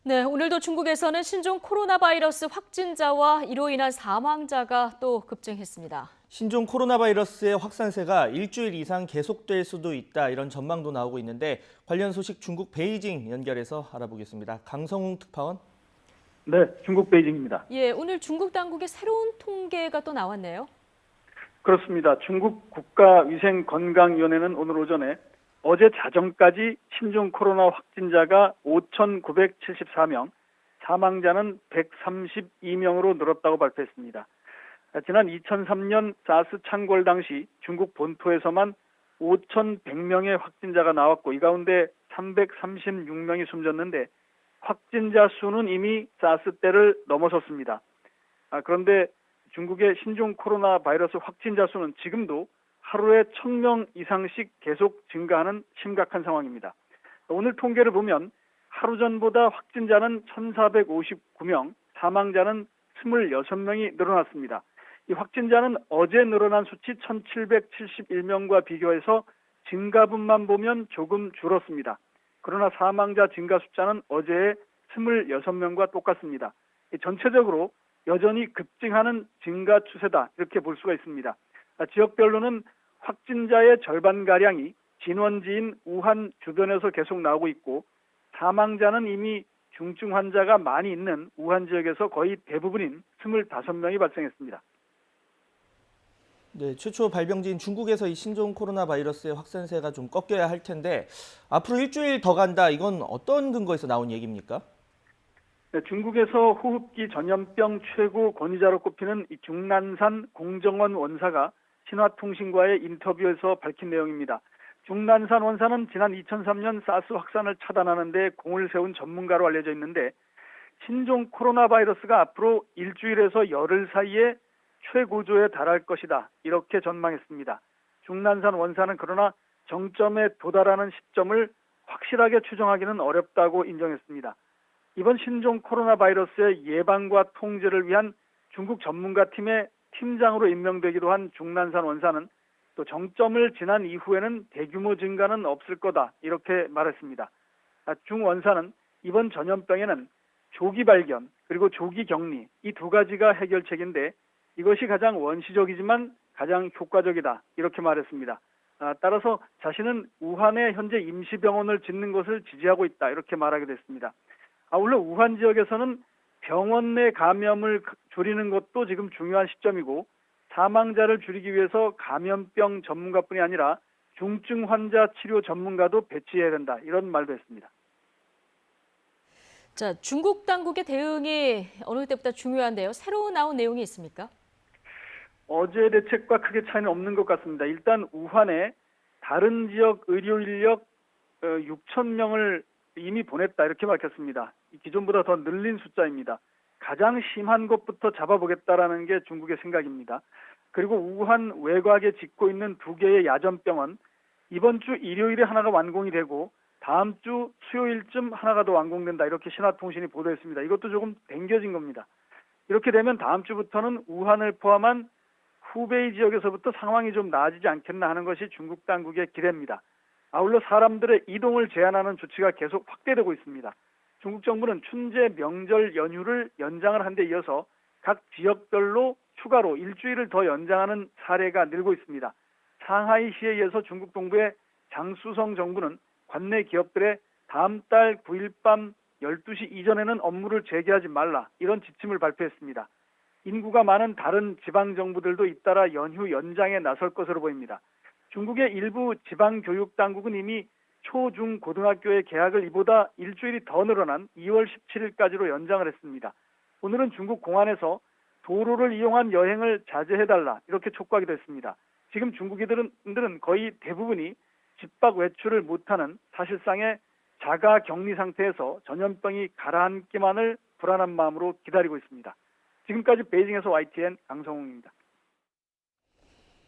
네, 오늘도 중국에서는 신종 코로나 바이러스 확진자와 이로 인한 사망자가 또 급증했습니다. 신종 코로나 바이러스의 확산세가 일주일 이상 계속될 수도 있다 이런 전망도 나오고 있는데 관련 소식 중국 베이징 연결해서 알아보겠습니다. 강성웅 특파원. 네, 중국 베이징입니다. 예, 오늘 중국 당국의 새로운 통계가 또 나왔네요. 그렇습니다. 중국 국가위생건강위원회는 오늘 오전에 어제 자정까지 신종 코로나 확진자가 5,974명, 사망자는 132명으로 늘었다고 발표했습니다. 지난 2003년 사스 창궐 당시 중국 본토에서만 5,100명의 확진자가 나왔고 이 가운데 336명이 숨졌는데 확진자 수는 이미 사스 때를 넘어섰습니다. 그런데 중국의 신종 코로나 바이러스 확진자 수는 지금도 하루에 1,000명 이상씩 계속 증가하는 심각한 상황입니다. 오늘 통계를 보면 하루 전보다 확진자는 1,459명, 사망자는 26명이 늘어났습니다. 이 확진자는 어제 늘어난 수치 1,771명과 비교해서 증가분만 보면 조금 줄었습니다. 그러나 사망자 증가 숫자는 어제의 26명과 똑같습니다. 전체적으로 여전히 급증하는 증가 추세다 이렇게 볼 수가 있습니다. 지역별로는 확진자의 절반가량이 진원지인 우한 주변에서 계속 나오고 있고 사망자는 이미 중증 환자가 많이 있는 우한 지역에서 거의 대부분인 25명이 발생했습니다. 네, 최초 발병지인 중국에서 이 신종 코로나 바이러스의 확산세가 좀 꺾여야 할 텐데 앞으로 일주일 더 간다. 이건 어떤 근거에서 나온 얘기입니까? 네, 중국에서 호흡기 전염병 최고 권위자로 꼽히는 이 중난산 공정원 원사가 신화통신과의 인터뷰에서 밝힌 내용입니다. 중난산 원사는 지난 2003년 사스 확산을 차단하는 데 공을 세운 전문가로 알려져 있는데 신종 코로나 바이러스가 앞으로 일주일에서 열흘 사이에 최고조에 달할 것이다 이렇게 전망했습니다. 중난산 원사는 그러나 정점에 도달하는 시점을 확실하게 추정하기는 어렵다고 인정했습니다. 이번 신종 코로나 바이러스의 예방과 통제를 위한 중국 전문가팀의 팀장으로 임명되기도 한 중난산 원사는 또 정점을 지난 이후에는 대규모 증가는 없을 거다 이렇게 말했습니다. 중 원사는 이번 전염병에는 조기 발견 그리고 조기 격리 이 두 가지가 해결책인데 이것이 가장 원시적이지만 가장 효과적이다 이렇게 말했습니다. 따라서 자신은 우한에 현재 임시병원을 짓는 것을 지지하고 있다 이렇게 말하게 됐습니다. 물론 우한 지역에서는 병원 내 감염을 줄이는 것도 지금 중요한 시점이고 사망자를 줄이기 위해서 감염병 전문가뿐이 아니라 중증 환자 치료 전문가도 배치해야 된다 이런 말도 했습니다. 자, 중국 당국의 대응이 어느 때보다 중요한데요. 새로 나온 내용이 있습니까? 어제 대책과 크게 차이는 없는 것 같습니다. 일단 우한에 다른 지역 의료 인력 6,000명을 이미 보냈다 이렇게 밝혔습니다. 기존보다 더 늘린 숫자입니다. 가장 심한 것부터 잡아보겠다라는 게 중국의 생각입니다. 그리고 우한 외곽에 짓고 있는 2개의 야전병원 이번 주 일요일에 하나가 완공이 되고 다음 주 수요일쯤 하나가 더 완공된다 이렇게 신화통신이 보도했습니다. 이것도 조금 당겨진 겁니다. 이렇게 되면 다음 주부터는 우한을 포함한 후베이 지역에서부터 상황이 좀 나아지지 않겠나 하는 것이 중국 당국의 기대입니다. 아울러 사람들의 이동을 제한하는 조치가 계속 확대되고 있습니다. 중국 정부는 춘제 명절 연휴를 연장을 한 데 이어서 각 지역별로 추가로 일주일을 더 연장하는 사례가 늘고 있습니다. 상하이시에 의해서 중국 동부의 장수성 정부는 관내 기업들의 다음 달 9일 밤 12시 이전에는 업무를 재개하지 말라 이런 지침을 발표했습니다. 인구가 많은 다른 지방정부들도 잇따라 연휴 연장에 나설 것으로 보입니다. 중국의 일부 지방교육당국은 이미 초, 중, 고등학교의 개학을 이보다 일주일이 더 늘어난 2월 17일까지로 연장을 했습니다. 오늘은 중국 공안에서 도로를 이용한 여행을 자제해달라 이렇게 촉구하기도 했습니다. 지금 중국인들은 거의 대부분이 집 밖 외출을 못하는 사실상의 자가 격리 상태에서 전염병이 가라앉기만을 불안한 마음으로 기다리고 있습니다. 지금까지 베이징에서 YTN 강성웅입니다.